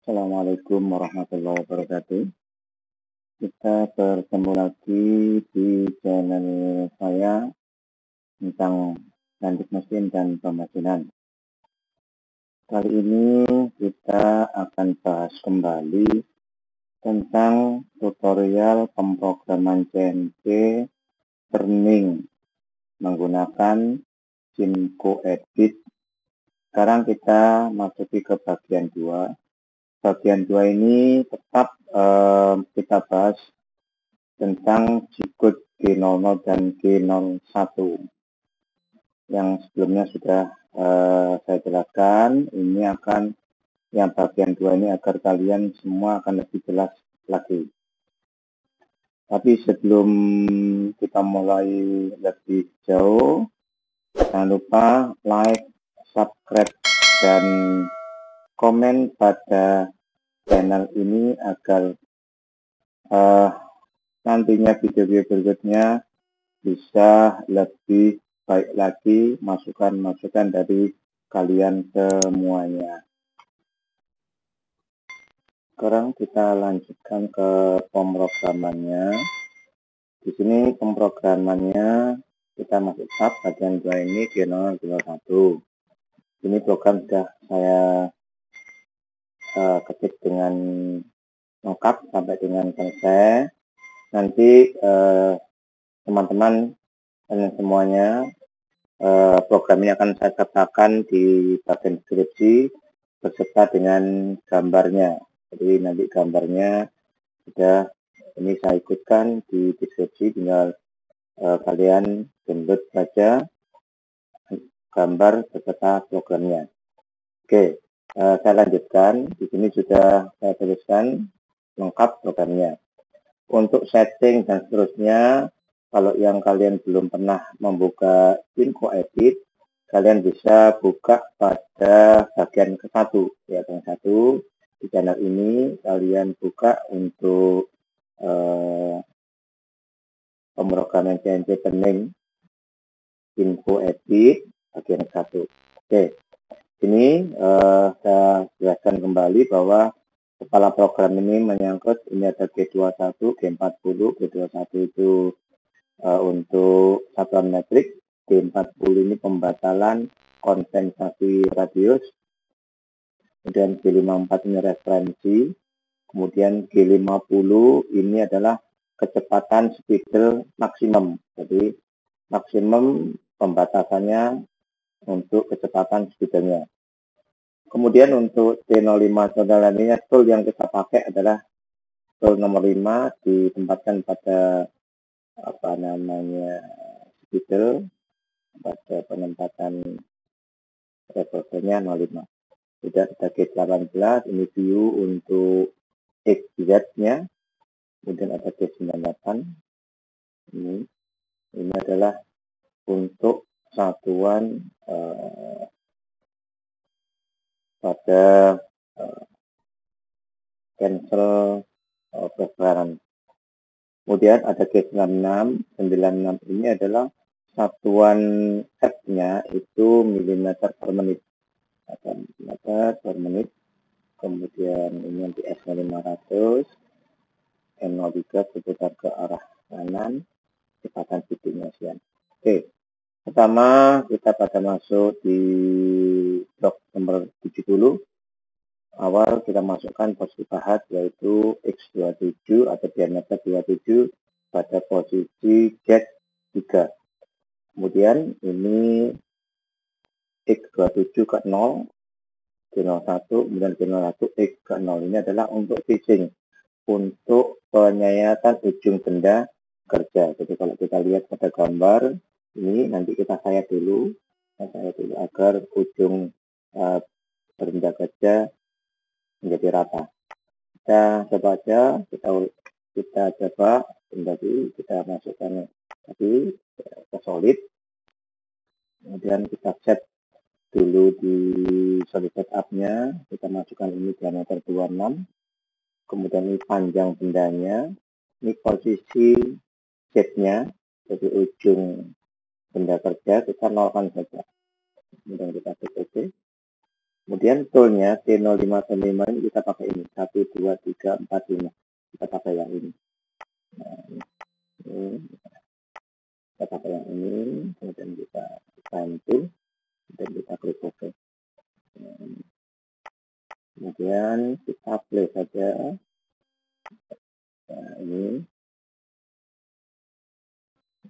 Assalamualaikum warahmatullahi wabarakatuh. Kita bertemu lagi di channel saya tentang lanjut mesin dan pemajinan. Kali ini kita akan bahas kembali tentang tutorial pemrograman CNC turning menggunakan Kinco Edit. Sekarang kita masuki ke bagian 2. Bagian 2 ini tetap kita bahas tentang G-code G00 dan G01 yang sebelumnya sudah saya jelaskan. Ini akan yang bagian 2 ini agar kalian semua akan lebih jelas lagi. Tapi sebelum kita mulai lebih jauh, jangan lupa like, subscribe, dan komen pada channel ini agar nantinya video-video berikutnya bisa lebih baik lagi, masukan-masukan dari kalian semuanya. Sekarang kita lanjutkan ke pemrogramannya. Di sini pemrogramannya kita masuk tab bagian 2 ini G0 G01. Ini program sudah saya ketik dengan lengkap sampai dengan selesai. Nanti teman-teman dan semuanya program ini akan saya sertakan di bagian deskripsi beserta dengan gambarnya. Jadi nanti gambarnya sudah ini saya ikutkan di deskripsi, tinggal kalian download saja gambar beserta programnya. Oke. Saya lanjutkan. Di sini sudah saya tuliskan lengkap programnya. Untuk setting dan seterusnya, kalau yang kalian belum pernah membuka Kinco Edit, kalian bisa buka pada bagian ke-1, ya, yang 1 di channel ini kalian buka untuk pemrograman CNC turning Kinco Edit bagian 1. Oke. Ini saya jelaskan kembali bahwa kepala program ini menyangkut, ini ada G21, G40, G21 itu untuk satuan metrik, G40 ini pembatalan kompensasi radius, kemudian G54 ini referensi, kemudian G50 ini adalah kecepatan spidol maksimum, jadi maksimum pembatasannya untuk kecepatan spidolnya. Kemudian untuk T05 saudara ini tool yang kita pakai adalah tool nomor 5, ditempatkan pada spidol pada penempatan revolvernya 05. Sudah ada G18, ini view untuk XZ-nya, kemudian ada G98. Ini adalah untuk satuan pada cancel program. Kemudian ada G96, 96 ini adalah satuan F-nya itu milimeter per menit. Milimeter per menit. Kemudian ini nanti S500, N03 berputar ke arah kanan, kecepatan biddingnya sekian. Oke. Pertama kita pada masuk di blok nomor 70. Awal kita masukkan posisi pahat yaitu X27 atau diameter 27 pada posisi Z3. Kemudian ini X27 ke 0, G01, kemudian G01 X ke 0. Ini adalah untuk fishing, untuk penyayatan ujung benda kerja. Jadi kalau kita lihat pada gambar ini, nanti kita sayat dulu agar ujung benda kerja menjadi rata. Kita coba aja, kita coba kembali, kita masukkan tadi ke solid. Kemudian kita set dulu di solid setup-nya, kita masukkan ini diameter 26. Kemudian ini panjang bendanya, ini posisi Z-nya, jadi ujung benda kerja kita nolkan saja. Kemudian kita klik OK. Kemudian toolnya T0505 ini kita pakai ini 1, 2, 3, 4, 5. Kita pakai yang ini. Nah, ini kita pakai yang ini, kemudian kita find tool dan kita klik OK. Kemudian kita play saja. Nah, ini.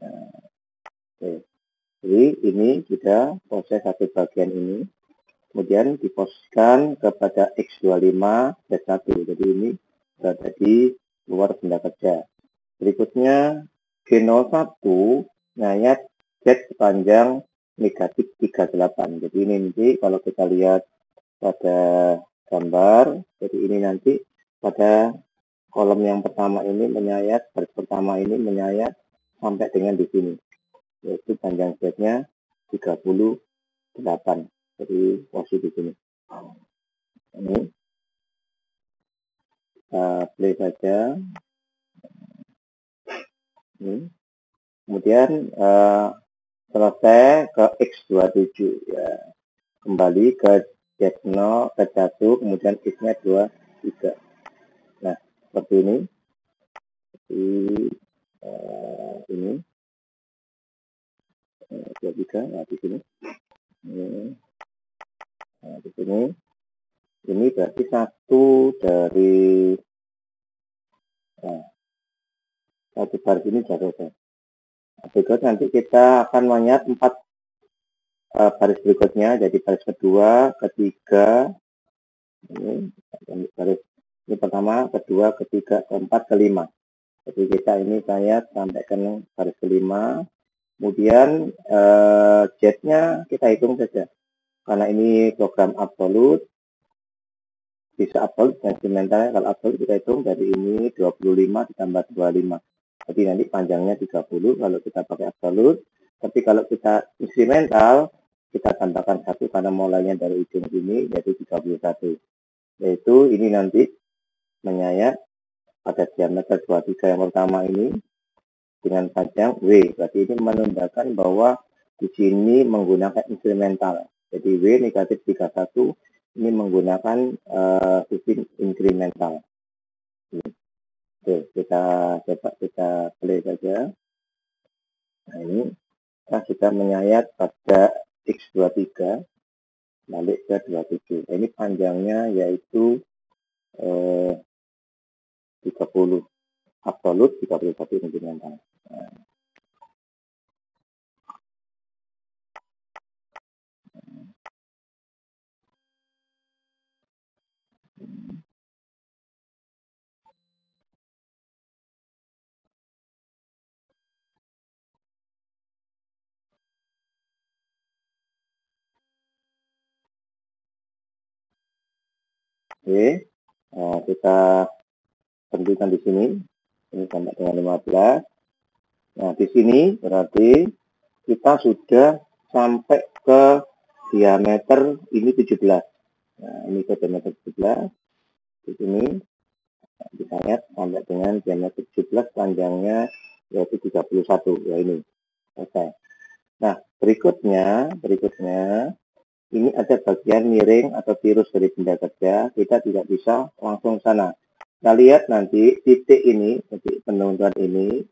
Nah, oke. Jadi ini sudah proses satu bagian ini. Kemudian diposisikan kepada X25 Z1. Jadi ini berada di luar benda kerja. Berikutnya G01 ngayat Z sepanjang negatif 38. Jadi ini nanti kalau kita lihat pada gambar, jadi ini nanti pada kolom yang pertama ini menyayat, baris pertama ini menyayat sampai dengan di sini, yaitu panjang Z-nya 38. Jadi posisi di sini. Ini play saja. Ini. Kemudian selesai ke X27 ya. Kembali ke Z0 ke 1, kemudian X-nya 2, 3. Nah, seperti ini. Ini 2, 3, nah di sini. Nah, di sini. Ini berarti satu dari satu baris ini sudah selesai. Berikut nanti kita akan melihat 4 baris berikutnya, jadi baris kedua, ketiga, ini baris ini pertama, kedua, ketiga, keempat, kelima. Jadi kita ini saya sampai ke baris kelima. Kemudian Z-nya kita hitung saja. Karena ini program absolut, bisa absolut dan incremental. Kalau absolut kita hitung dari ini 25 ditambah 25. Jadi nanti panjangnya 30 kalau kita pakai absolut. Tapi kalau kita incremental, kita tambahkan 1 karena mulainya dari ujung ini, yaitu 31. Yaitu ini nanti menyayat pada diameter 23 yang pertama ini dengan panjang W. Berarti ini menandakan bahwa di sini menggunakan incremental. Jadi W negatif 31 ini menggunakan sistem incremental. Oke, kita coba kita play saja. Nah, ini kita sudah menyayat pada X23 balik ke 27. Ini panjangnya yaitu 30 absolut, 31 incremental. Nah. Oke, nah, kita tentukan di sini. Ini sampai dengan 15. Nah, di sini berarti kita sudah sampai ke diameter ini 17. Nah, ini ke diameter 17. Di sini kita lihat sampai dengan diameter 17, panjangnya yaitu 31. Ya ini. Oke. Nah, berikutnya ini ada bagian miring atau tirus dari benda kerja. Kita tidak bisa langsung sana. Kita lihat nanti titik ini, titik penentuan ini,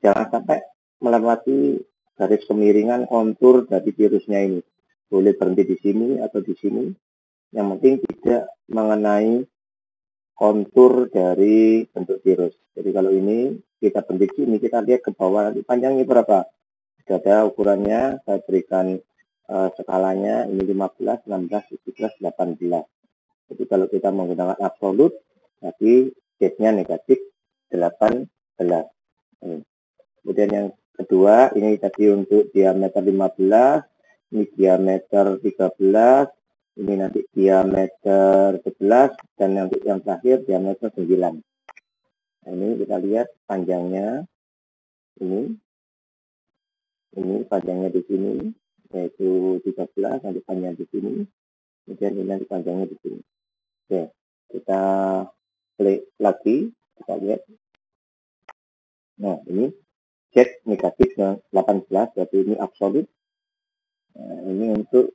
jangan sampai melewati garis kemiringan kontur dari tirusnya ini. Boleh berhenti di sini atau di sini. Yang penting tidak mengenai kontur dari bentuk tirus. Jadi kalau ini kita berhenti di sini, kita lihat ke bawah nanti panjangnya berapa. Sudah ada ukurannya, saya berikan skalanya ini 15, 16, 17, 18. Jadi kalau kita menggunakan absolut, berarti Z-nya negatif 18. Kemudian yang kedua, ini tadi untuk diameter 15, ini diameter 13, ini nanti diameter 11, dan nanti yang terakhir diameter 9. Nah, ini kita lihat panjangnya, ini panjangnya di sini, yaitu 13, nanti panjang di sini, kemudian ini nanti panjangnya di sini. Oke, kita play lagi, kita lihat. Nah, ini Z negatif 18, berarti ini absolut. Nah, ini untuk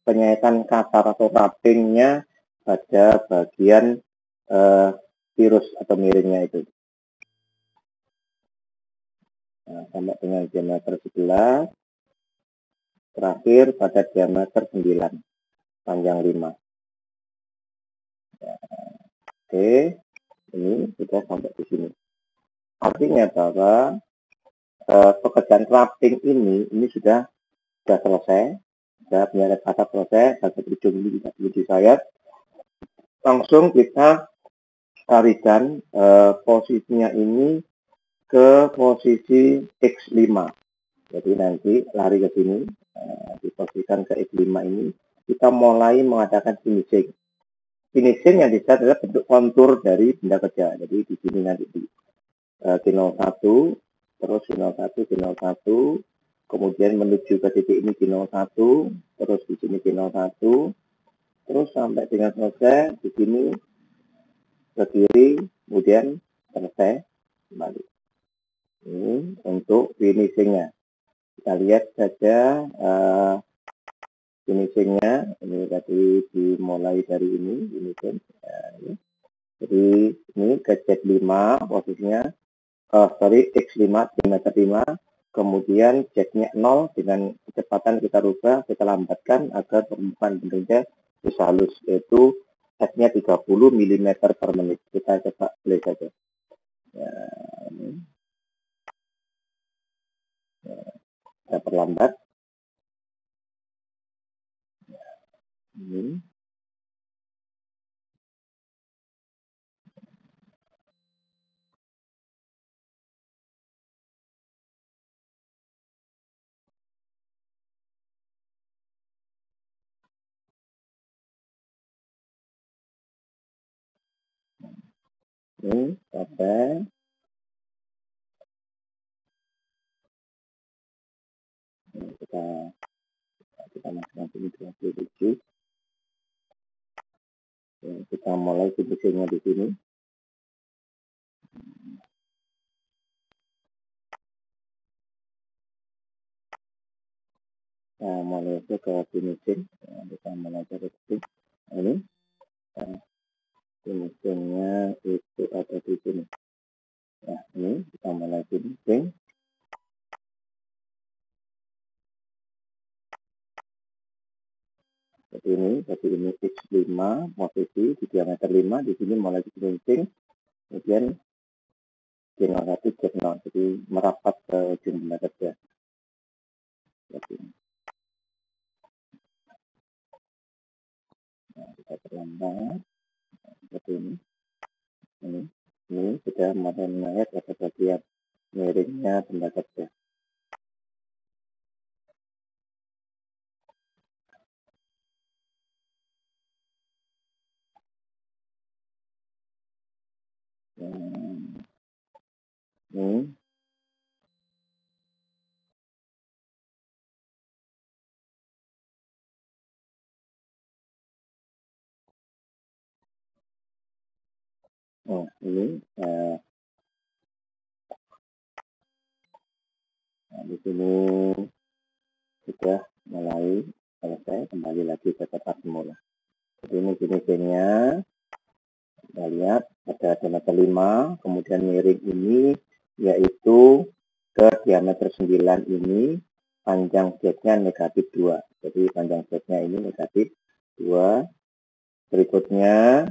penyayatan kasar atau wrappingnya pada bagian virus atau miringnya itu. Nah, sampai dengan diameter 11, terakhir pada diameter 9, panjang 5. Oke, ini sudah sampai di sini. Artinya bahwa pekerjaan wrapping ini sudah selesai. Sudah penyayat kasar selesai, bagian ujung ini tidak perlu disayat. Langsung kita tarikan posisinya ini ke posisi X5. Jadi nanti lari ke sini, diposisikan ke X5 ini, kita mulai mengadakan finishing. Finishing yang dilihat adalah bentuk kontur dari benda kerja. Jadi di sini nanti di G01, terus G01, G01, kemudian menuju ke titik ini G01, terus di sini G01, terus sampai dengan selesai di sini ke kiri, kemudian selesai kembali. Ini untuk finishingnya. Kita lihat saja finishingnya. Ini tadi dimulai dari ini finishing. Jadi ini ke Z5 posisinya. X5 diameter 5. Kemudian Z-nya 0 dengan kecepatan kita rubah, kita lambatkan agar permukaan bentuknya bisa halus, yaitu S-nya 30 mm per menit. Kita coba play saja. Ya, ini. Ya, kita perlambat. Ini. Ini sampai kita masukkan sini 27. Ya, kita mulai finishingnya di sini. Nah, mulai itu ke finishing. Ya, kita mulai dari sini. Ini finishingnya itu ada di sini. Nah, ini kita mulai finishing. Jadi ini X5 posisi di diameter 5, di sini mulai di finishing, kemudian G01, Z0, jadi merapat ke ujung benda kerja. Nah, kita perlambat seperti ini. Ini sudah mulai menyayat pada bagian miringnya benda kerja. Ini di sini sudah mulai selesai, kembali lagi ke tempat semula. Jadi ini finishingnya, kita lihat ada diameter 5, kemudian miring ini yaitu ke diameter 9 ini, panjang Z-nya negatif 2. Jadi panjang Z-nya ini negatif 2. Berikutnya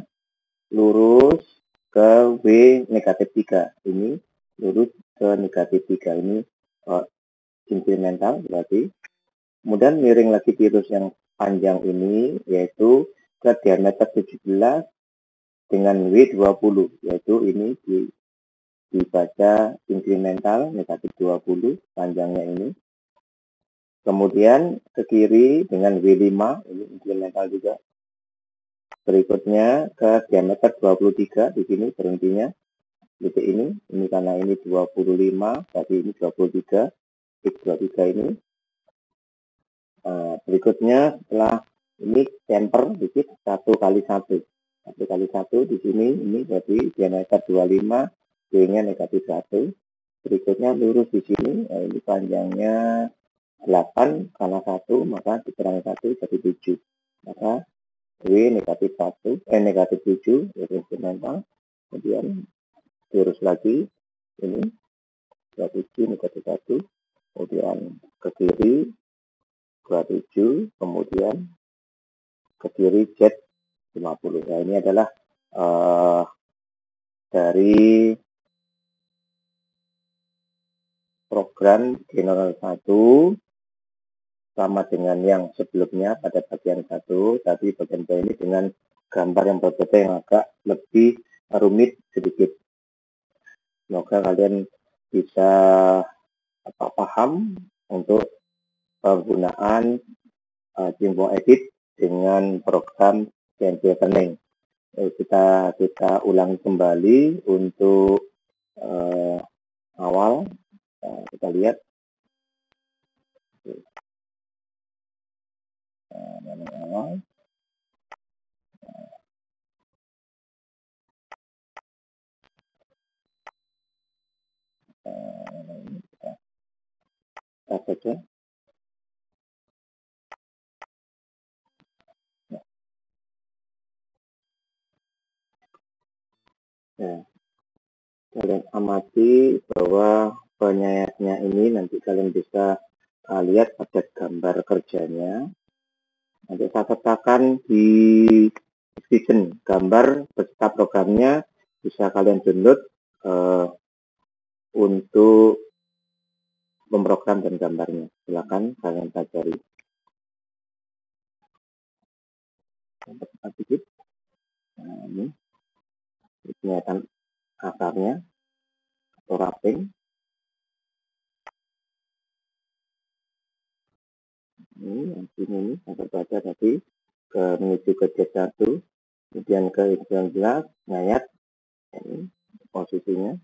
lurus ke W negatif 3. Ini lurus ke negatif 3. Ini incremental berarti. Kemudian miring lagi virus yang panjang ini yaitu ke diameter 17 dengan W20, yaitu ini dibaca incremental negatif 20 panjangnya ini. Kemudian ke kiri dengan W5, ini incremental juga. Berikutnya ke diameter 23, di sini berhentinya titik ini karena ini 25, berarti ini 23, X23 ini. Berikutnya setelah ini temper dikit 1 kali 1 di sini, ini berarti diameter 25, D-nya negatif 1. Berikutnya lurus di sini, ini panjangnya 8 karena 1 maka dikurangi 1 jadi 7. Maka W negatif 1, negatif 7 yaitu instrumental. Kemudian lurus lagi ini 27 negatif 1, kemudian ke kiri 27, kemudian ke kiri Z 50. Nah, ini adalah dari program G01 sama dengan yang sebelumnya pada bagian 1, tapi bagian 2 ini dengan gambar yang berbeda yang agak lebih rumit sedikit. Semoga kalian bisa paham untuk penggunaan Jimbo Edit dengan program CNC Learning. Kita ulangi kembali untuk awal. Kita lihat awal. Kita saja. Nah, kalian amati bahwa penyayatnya ini nanti kalian bisa lihat pada gambar kerjanya. Nanti saya sertakan di description gambar beserta programnya, bisa kalian download untuk memprogram dan gambarnya. Silakan kalian pelajari. Sedikit. Nah, ini kelihatan akarnya atau wrapping. Ini sampai baca tadi ke menuju ke Z1, kemudian ke Y19 ngayat ini posisinya.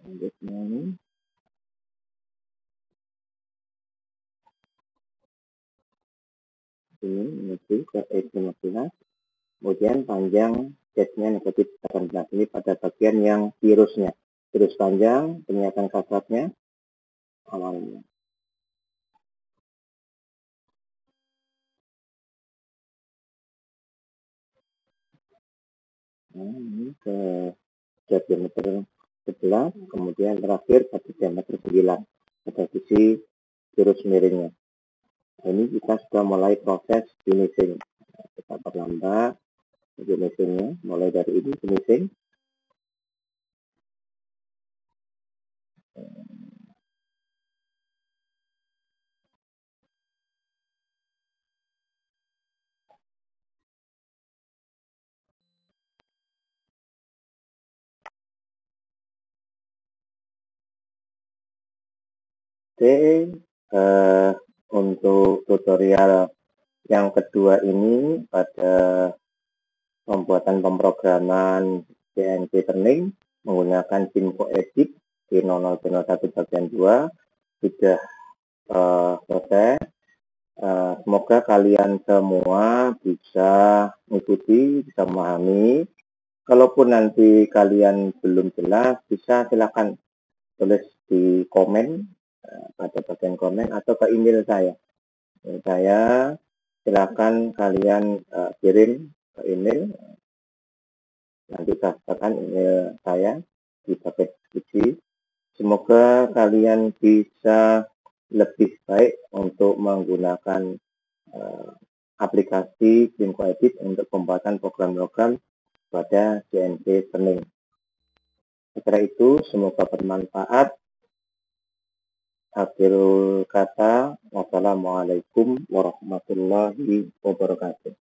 Lanjutnya ini menuju ke X15, kemudian panjang Z-nya negatif 18. Ini pada bagian yang virusnya. Virus panjang, penyiapan kasratnya awalnya. Nah, ini ke diameter 11, kemudian terakhir pada diameter 9 pada sisi virus miringnya. Ini kita sudah mulai proses finishing. Kita perlambat finishingnya, mulai dari ini finishing. Oke, untuk tutorial yang kedua ini pada pembuatan pemrograman CNC Learning menggunakan Jimbo Edit G0001 bagian 2 sudah selesai. Semoga kalian semua bisa mengikuti, bisa memahami. Kalaupun nanti kalian belum jelas, bisa silakan tulis di komen pada bagian komen atau ke email saya. Saya silakan kalian kirim ke email. Nanti saya sertakan email saya di bagian deskripsi. Semoga kalian bisa lebih baik untuk menggunakan aplikasi Jimbo Edit untuk pembuatan program-program pada CNC Learning. Setelah itu, semoga bermanfaat. Akhirul kata, wassalamualaikum warahmatullahi wabarakatuh.